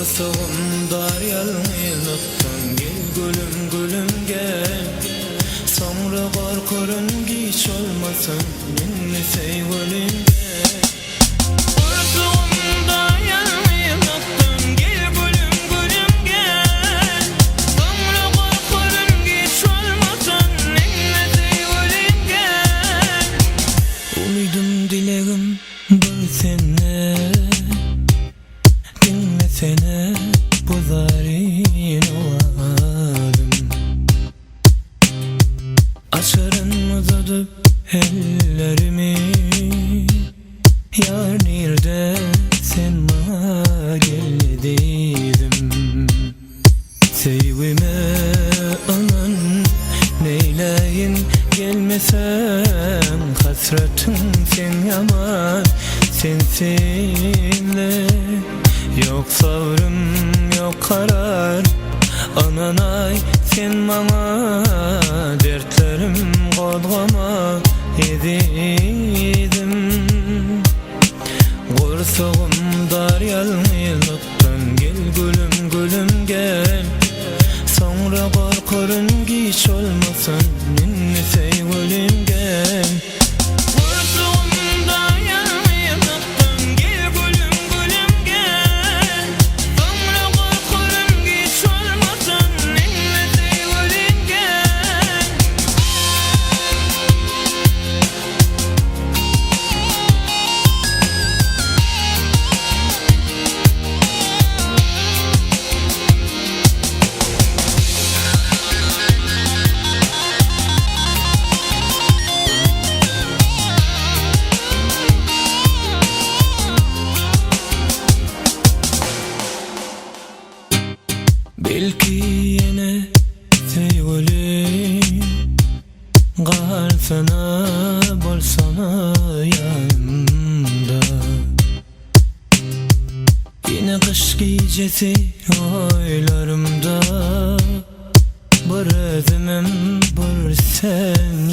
Kursuğum daryalı nuttan gel gülüm gülüm gel. Sonra korkarım hiç olmasın ninni sevgilim gel. Kursuğum daryalı nuttan gel gülüm gülüm gel. Sonra korkarım hiç olmasın ninni sevgilim gel. Uydum dileğim bir sene, dinlesene bu zarin oğadım. Açarım uzatıp ellerimi, yar nerede sen bana gel dedim. Sevgime anan neyleyin gelmesen, hasretin sen yaman sensinle. Yok sabrım yok karar, ananay sen bana dertlerim kodgama ededim. Kursuğum daryalıktan gel gülüm gülüm gel. Sonra korkarım hiç olmasın ninni sevgilim gel. Belki yine sevgilim kalsana bolsana yanımda. Yine kış gecesi oylarımda, bir özümüm bir sen